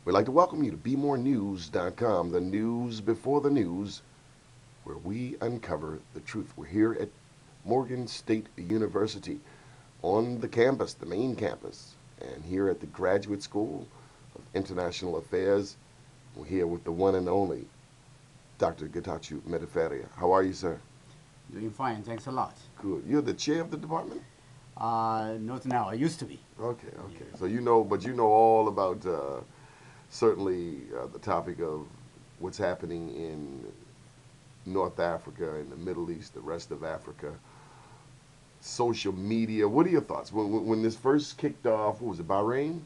We'd like to welcome you to BeMoreNews.com, the news before the news, where we uncover the truth. We're here at Morgan State University on the campus, the main campus, and here at the Graduate School of International Affairs. We're here with the one and only Dr. Getachew Metaferia. How are you, sir? Doing fine, thanks a lot. Good. You're the chair of the department? Not now, I used to be. Okay. So you know, but you know all about certainly the topic of what's happening in North Africa, in the Middle East, the rest of Africa, social media. What are your thoughts? When this first kicked off, what was it, Bahrain?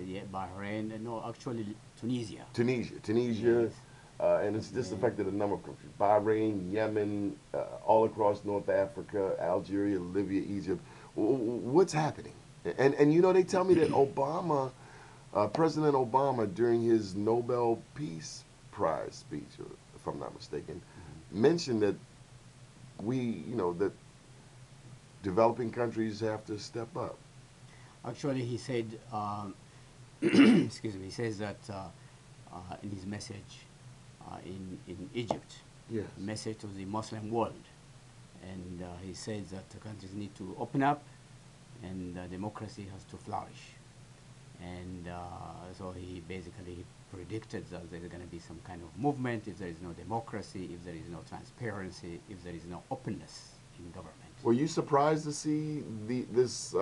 Yeah, Bahrain, no, actually Tunisia. Tunisia, Yes. and it's just Then, affected a number of countries. Bahrain, Yemen, all across North Africa, Algeria, Libya, Egypt. What's happening? And you know, they tell me that Obama, President Obama, during his Nobel Peace Prize speech, if I'm not mistaken, mentioned that that developing countries have to step up. actually, he said, excuse me, he says that in his message in Egypt, Yes. message to the Muslim world, and he says that the countries need to open up and democracy has to flourish. And so he basically predicted that there's going to be some kind of movement if there is no democracy, if there is no transparency, if there is no openness in government. Were you surprised to see this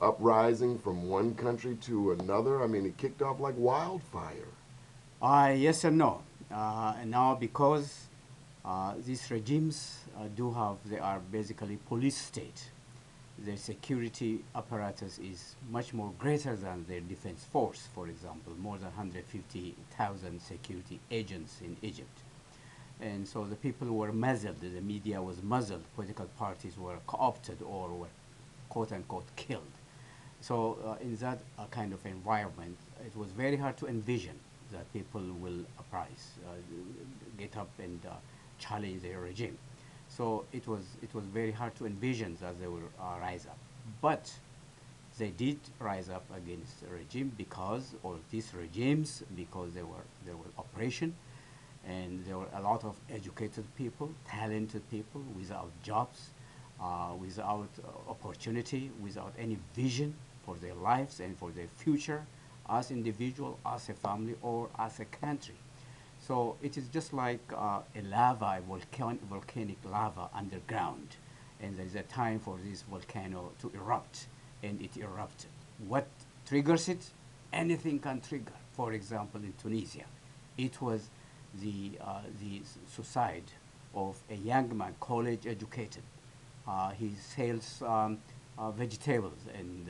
uprising from one country to another? I mean, it kicked off like wildfire. Yes and no. And now because these regimes they are basically police state. Their security apparatus is much more greater than their defense force, for example, more than 150,000 security agents in Egypt. And so the people were muzzled, the media was muzzled, political parties were co-opted or were quote unquote killed. So in that kind of environment, it was very hard to envision that people will uprise, get up and challenge their regime. So it was very hard to envision that they will rise up. But they did rise up against the regime because, or these regimes, because there was oppression, and there were a lot of educated people, talented people without jobs, without opportunity, without any vision for their lives and for their future as individual, as a family, or as a country. So it is just like volcanic lava underground, and there is a time for this volcano to erupt, and it erupted. What triggers it? Anything can trigger. For example, in Tunisia, it was the suicide of a young man, college educated. He sells vegetables and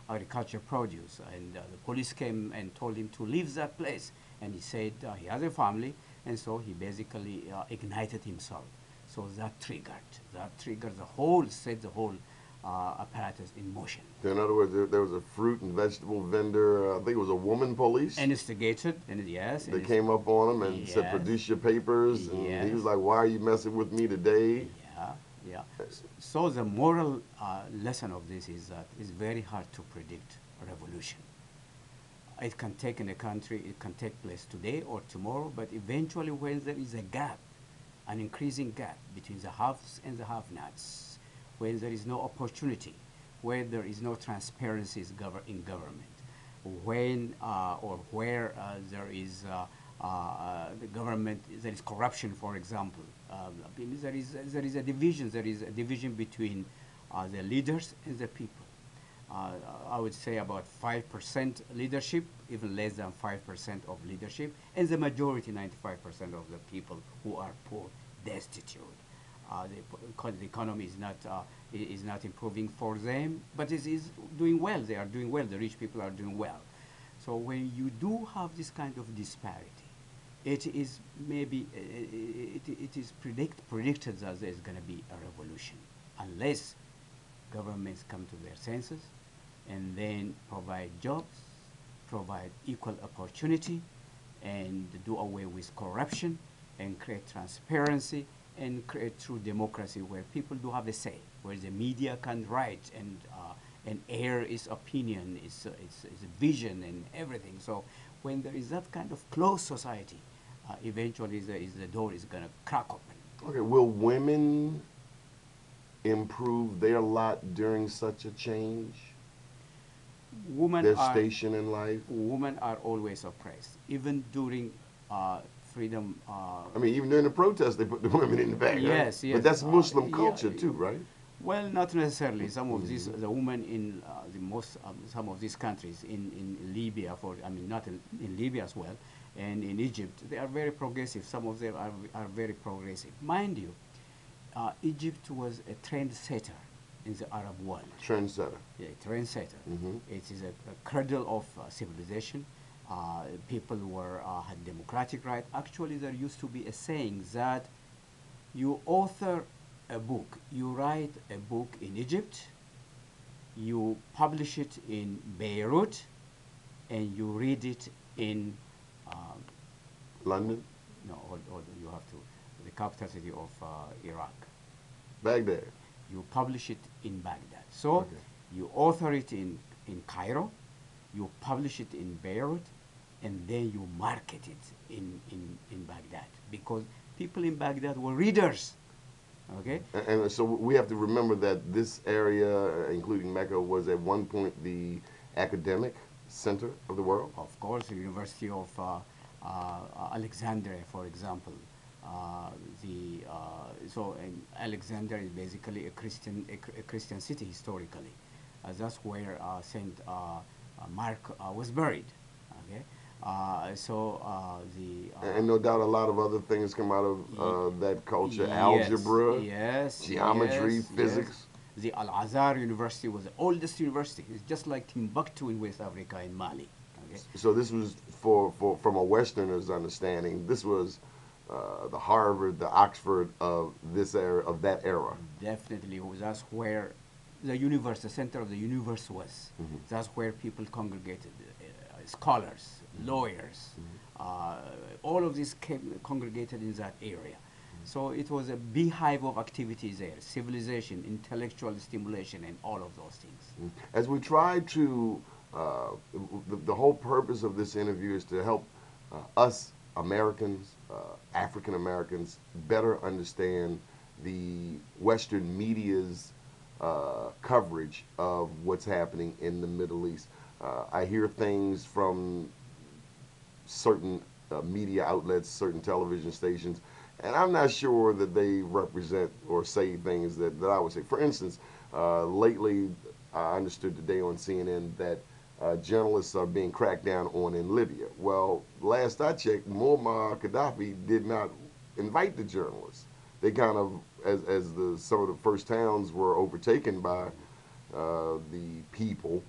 agriculture produce, and the police came and told him to leave that place. And he said he has a family, and so he basically ignited himself. So that triggered the whole, set the whole apparatus in motion. So in other words, there was a fruit and vegetable vendor. I think it was a woman police. And instigated, and yes, They came up on him and said, yes, "Produce your papers," and he was yes, like, "Why are you messing with me today?" yeah, yeah. So the moral lesson of this is that it's very hard to predict a revolution. It can take in a country, it can take place today or tomorrow, but eventually when there is a gap, an increasing gap between the haves and the have-nots, when there is no opportunity, when there is no transparency in government, when or where there is the government, there is corruption, for example. There is a division between the leaders and the people. I would say about 5% leadership, even less than 5% of leadership, and the majority, 95% of the people who are poor, destitute. The economy is not improving for them, but it is doing well. They are doing well. The rich people are doing well. So when you do have this kind of disparity, it is maybe it is predicted that there is going to be a revolution unless governments come to their senses and then provide jobs, provide equal opportunity, and do away with corruption and create transparency and create true democracy where people do have a say, where the media can write and air is opinion, it's vision and everything. So when there is that kind of close society, eventually the door is going to crack open. Okay, will women improve their lot during such a change? Women Their are station in life? women are always oppressed, even during freedom. I mean, even during the protests, they put the women in the back, right? Yes, But yes, that's Muslim yeah. culture too, right? Well, not necessarily. Some of these, Hmm. the women in some of these countries, in Libya, I mean, not in Libya as well, and in Egypt, they are very progressive. Some of them are very progressive. Mind you, Egypt was a trendsetter in the Arab world. Trendsetter. Yeah, trendsetter. Hmm. It is a cradle of civilization. People had democratic right. Actually, there used to be a saying that you author a book, you write a book in Egypt, you publish it in Beirut, and you read it in um, London, no, hold on, you have to the capital city of Iraq. Baghdad. You publish it in Baghdad. So Okay. you author it in Cairo, you publish it in Beirut, and then you market it in Baghdad because people in Baghdad were readers. Okay. And so we have to remember that this area, including Mecca, was at one point the academic center of the world. Of course, the University of Alexandria, for example. So Alexandria is basically a Christian city historically. That's where Saint Mark was buried. Okay, so the And no doubt a lot of other things come out of y- that culture: yes, algebra, yes, geometry, yes, yes. physics. The Al Azhar University was the oldest university. It's just like Timbuktu in West Africa in Mali. Okay. So this was for from a Westerner's understanding. This was the Harvard, the Oxford of this era, of that era. Definitely, that's where the universe, the center of the universe was. Hmm. That's where people congregated, scholars, lawyers, Hmm. uh, all of this came congregated in that area. So it was a beehive of activities there, civilization, intellectual stimulation, and all of those things. As we try to, the whole purpose of this interview is to help us Americans, African Americans, better understand the Western media's coverage of what's happening in the Middle East. I hear things from certain media outlets, certain television stations, and I'm not sure that they represent or say things that I would say. For instance, lately I understood today on CNN that journalists are being cracked down on in Libya. Well, last I checked, Muammar Gaddafi did not invite the journalists. They kind of, as some of the first towns were overtaken by the people,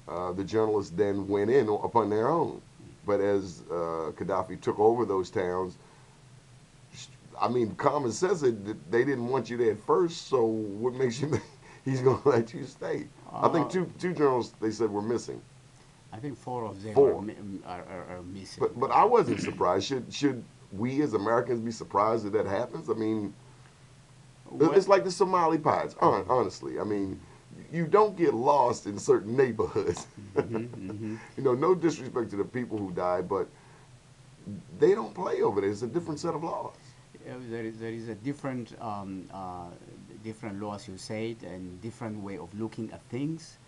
the journalists then went in upon their own. But as Gaddafi took over those towns, I mean, common sense said that they didn't want you there at first. So what makes you think he's going to let you stay? I think Uh, two journalists they said were missing. I think four of them Four. are missing. But I wasn't surprised. Should we as Americans be surprised that that happens? I mean, Well, it's like the Somali pilots. Honestly, I mean, you don't get lost in certain neighborhoods. hmm No disrespect to the people who died, but they don't play over there. It's a different set of laws. there is a different law, as you said, and different way of looking at things.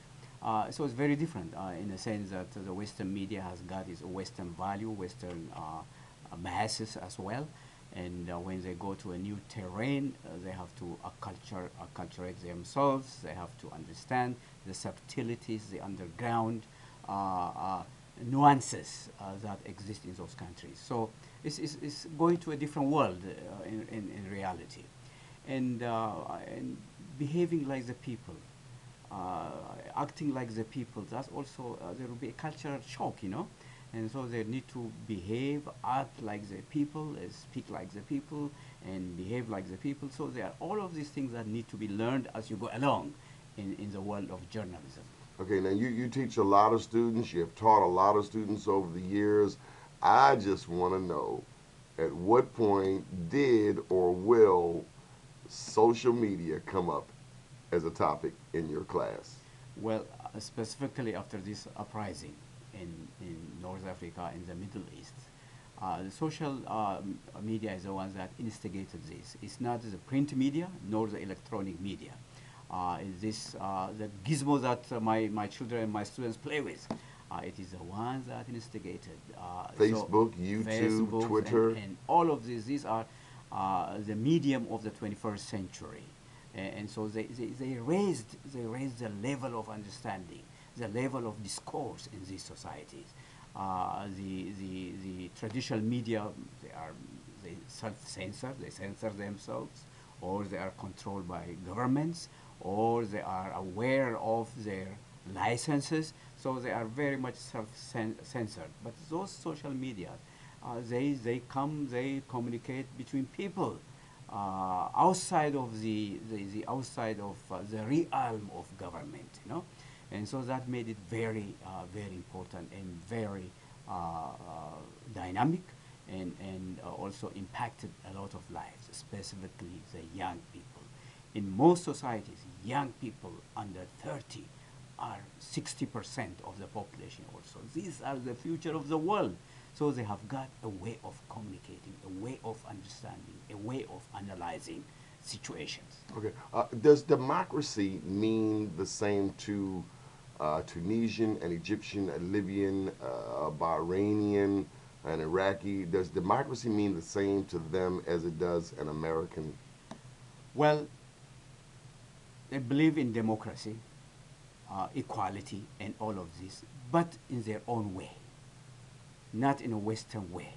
So it's very different in the sense that the Western media has got its Western value, Western biases as well. And when they go to a new terrain, they have to acculturate themselves. They have to understand the subtleties, the underground nuances that exist in those countries. So it's going to a different world in reality, and behaving like the people, uh, acting like the people. That's also there will be a cultural shock. And so they need to behave, act like the people, speak like the people, and behave like the people. So there are all of these things that need to be learned as you go along in the world of journalism. Okay, now you teach a lot of students. You have taught a lot of students over the years. I just want to know at what point did or will social media come up as a topic in your class? Well, specifically after this uprising in North Africa and the Middle East. The social media is the ones that instigated this. It's not the print media nor the electronic media. Is this the gizmo that my children and my students play with? It is the ones that instigated. Facebook, YouTube, Facebook Twitter. and all of these are the medium of the 21st century. And so they raised the level of understanding, the level of discourse in these societies. The traditional media, they self-censor, they censor themselves, or they are controlled by governments, or they are aware of their licenses, so they are very much self-censored. But those social media, they communicate between people outside of the outside of the realm of government, you know, and so that made it very important and very dynamic, and also impacted a lot of lives, specifically the young people. In most societies, young people under 30 are 60% of the population also. These are the future of the world. So they have got a way of communicating, a way of understanding, a way of analyzing situations. Okay. Does democracy mean the same to Tunisian and Egyptian, and Libyan, Bahrainian, and Iraqi? Does democracy mean the same to them as it does an American? Well, they believe in democracy, equality, and all of this, but in their own way, not in a Western way.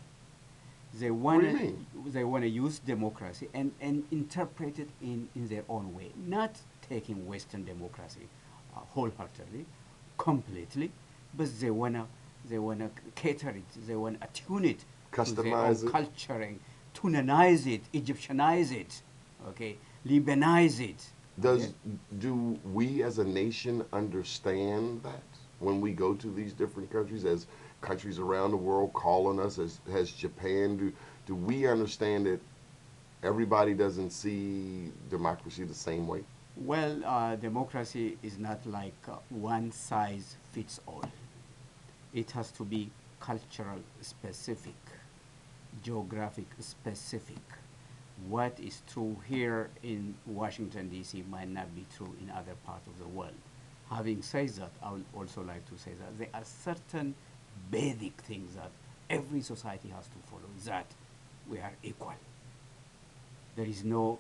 They What do want you mean? they want to use democracy and interpret it in their own way, not taking Western democracy wholeheartedly, completely, but they wanna cater it, they wanna attune it to their own Customize it? culture and Tunisize it, Egyptianize it, okay, Libanize it. Okay? Does do we as a nation understand that when we go to these different countries, as countries around the world call on us, as has Japan, do we understand that everybody doesn't see democracy the same way? Well, democracy is not like one size fits all. It has to be cultural specific, geographic specific. What is true here in Washington, D.C. might not be true in other parts of the world. Having said that, I would also like to say that there are certain basic things that every society has to follow, that we are equal. There is no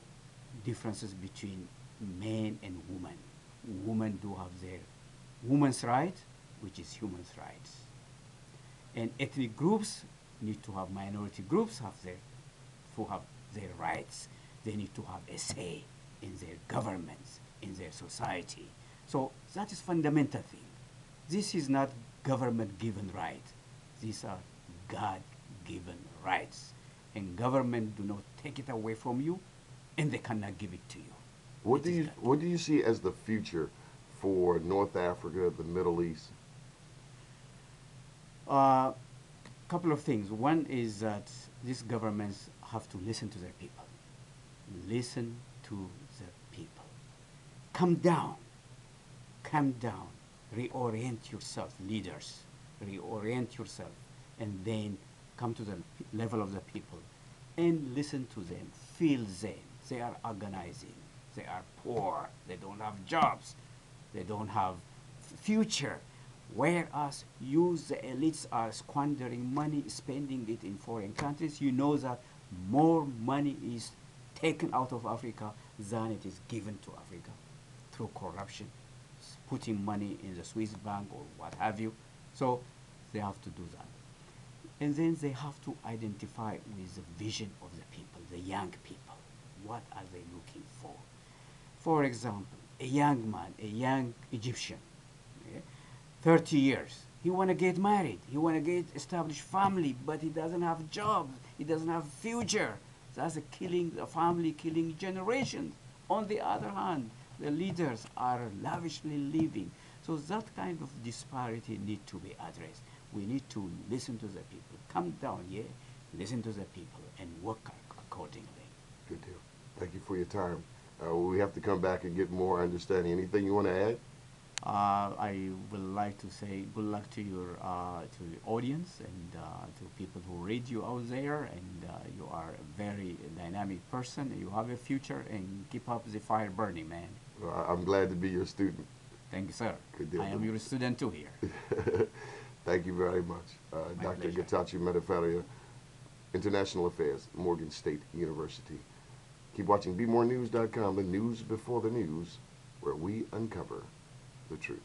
differences between men and women. Women do have their women's right, which is human rights. And ethnic groups need to have, minority groups have their rights. They need to have a say in their governments, in their society. So that is fundamental thing. This is not government given right. These are God given rights. And government do not take it away from you, and they cannot give it to you. What It do is you God. what do you see as the future for North Africa, the Middle East? Couple of things. One is that these governments have to listen to their people. Listen to the people. Come down. Come down. Reorient yourself, leaders. Reorient yourself. And then come to the level of the people and listen to them. Feel them. They are organizing. They are poor. They don't have jobs. They don't have future. Whereas you, the elites, are squandering money, spending it in foreign countries, you know that more money is taken out of Africa than it is given to Africa through corruption, putting money in the Swiss bank or what have you. So they have to do that. And then they have to identify with the vision of the people, the young people. What are they looking for? For example, a young man, a young Egyptian, okay, 30 years. He want to get married. He want to get established family, but he doesn't have jobs. He doesn't have future. That's a family killing generations. On the other hand, the leaders are lavishly living. So that kind of disparity need to be addressed. We need to listen to the people. Come down here, listen to the people, and work accordingly. Good deal. Thank you for your time. We have to come back and get more understanding. Anything you want to add? I would like to say good luck to the audience and to people who read you out there. And you are a very dynamic person. You have a future, and keep up the fire burning, man. Well, I'm glad to be your student. Thank you, sir. Good deal. I am your student too here. Thank you very much. My Dr. pleasure. Getachew Metaferia, International Affairs, Morgan State University. Keep watching BeMoreNews.com, the news before the news, where we uncover the truth.